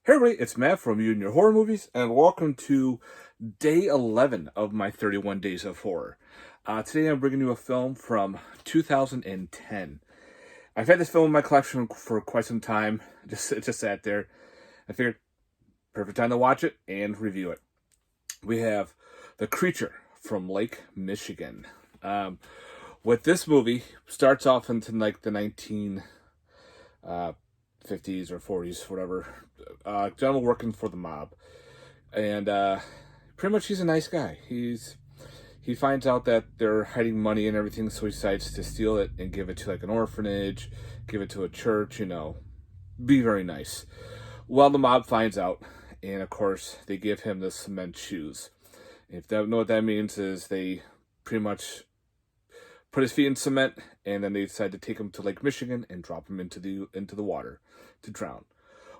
Hey everybody, it's Matt from You and Your Horror Movies, and welcome to day 11 of my 31 Days of Horror. Today I'm bringing you a film from 2010. I've had this film in my collection for quite some time. It just sat there. I figured, perfect time to watch it and review it. We have The Creature from Lake Michigan. With this movie, starts off into like the 1950s or 40s, whatever. Gentleman working for the mob, and pretty much he's a nice guy. He finds out that they're hiding money and everything, so he decides to steal it and give it to like an orphanage, give it to a church, be very nice. Well, the mob finds out, and of course they give him the cement shoes. If you don't know what that means, is they pretty much put his feet in cement, and then they decide to take him to Lake Michigan and drop him into the water to drown.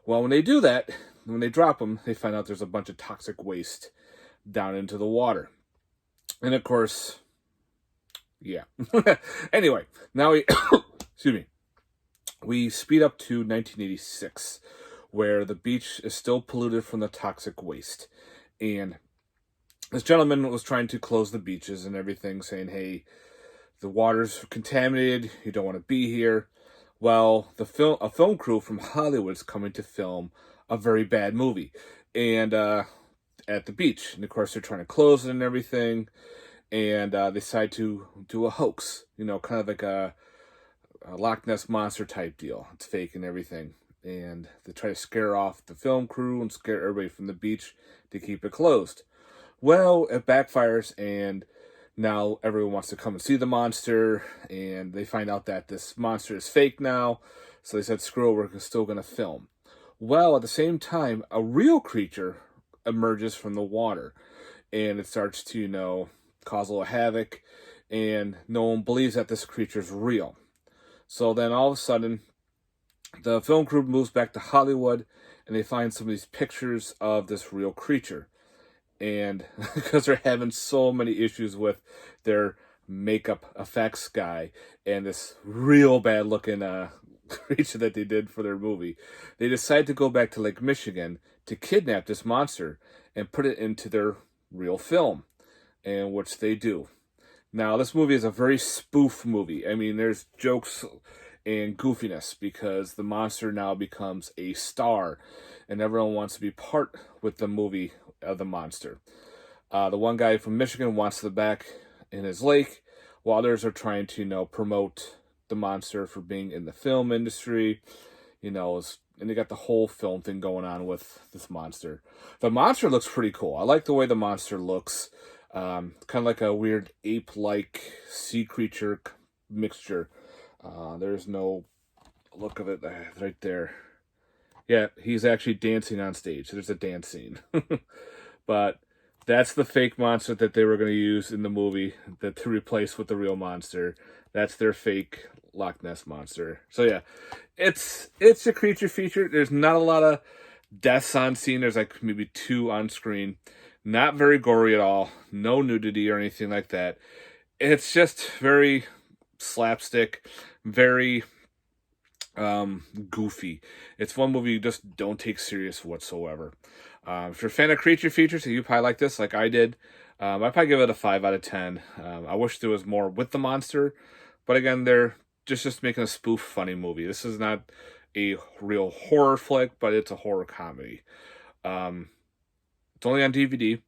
Well, when they do that, when they drop him, they find out there's a bunch of toxic waste down into the water. And of course, yeah. Anyway, now excuse me, we speed up to 1986, where the beach is still polluted from the toxic waste. And this gentleman was trying to close the beaches and everything, saying, hey, the water's contaminated, you don't want to be here. Well, a film crew from Hollywood's coming to film a very bad movie, and at the beach, and of course they're trying to close it and everything, and they decide to do a hoax, kind of like a Loch Ness monster type deal. It's fake and everything, and they try to scare off the film crew and scare everybody from the beach to keep it closed. Well, it backfires, and now everyone wants to come and see the monster, and they find out that this monster is fake now, so they said, screw it, we're still going to film. Well, at the same time, a real creature emerges from the water, and it starts to, cause a little havoc, and no one believes that this creature's real. So then all of a sudden, the film crew moves back to Hollywood, and they find some of these pictures of this real creature. And because they're having so many issues with their makeup effects guy and this real bad looking creature that they did for their movie, they decide to go back to Lake Michigan to kidnap this monster and put it into their real film, and which they do. Now, this movie is a very spoof movie. I mean, there's jokes and goofiness because the monster now becomes a star and everyone wants to be part with the movie of the monster. The one guy from Michigan wants the back in his lake, while others are trying to, promote the monster for being in the film industry, and they got the whole film thing going on with this monster. The monster looks pretty cool. I like the way the monster looks. Kind of like a weird ape-like sea creature mixture. There's no look of it right there. Yeah, he's actually dancing on stage. There's a dance scene. But that's the fake monster that they were going to use in the movie to replace with the real monster. That's their fake Loch Ness monster. So yeah, it's a creature feature. There's not a lot of deaths on scene. There's like maybe 2 on screen. Not very gory at all. No nudity or anything like that. It's just very slapstick, very goofy. It's one movie you just don't take serious whatsoever. If you're a fan of creature features, you probably like this, like I did. I'd probably give it a 5 out of 10. I wish there was more with the monster, but again, they're just making a spoof funny movie. This is not a real horror flick, but it's a horror comedy. It's only on DVD.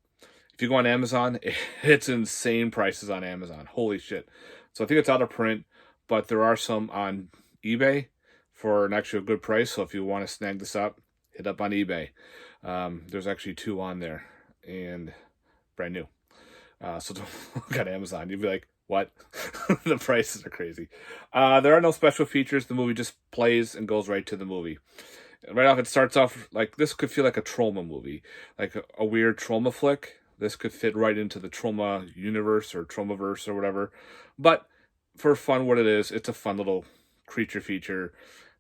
If you go on Amazon, it's insane prices on Amazon. Holy shit. So I think it's out of print, but there are some on eBay for an actual good price. So if you want to snag this up, hit up on eBay. There's actually 2 on there and brand new. So don't look at Amazon. You'd be like, what? The prices are crazy. There are no special features. The movie just plays and goes right to the movie. Right off, it starts off like this could feel like a trauma movie, like a weird trauma flick. This could fit right into the trauma universe or traumaverse or whatever. But for fun, what it is, it's a fun little creature feature.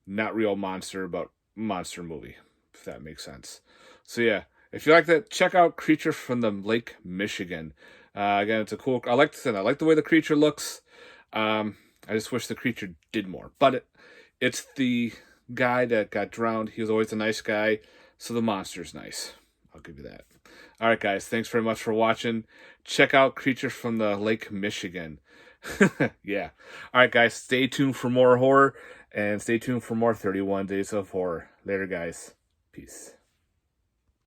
Not real monster, but monster movie, if that makes sense. So yeah, if you like that, check out Creature from the Lake Michigan. Again, it's a cool. I like the way the creature looks. I just wish the creature did more, but it's the guy that got drowned, he was always a nice guy. So the monster's nice. I'll give you that. All right, guys. Thanks very much for watching. Check out Creatures from the Lake Michigan. Yeah. All right, guys. Stay tuned for more horror. And stay tuned for more 31 Days of Horror. Later, guys. Peace.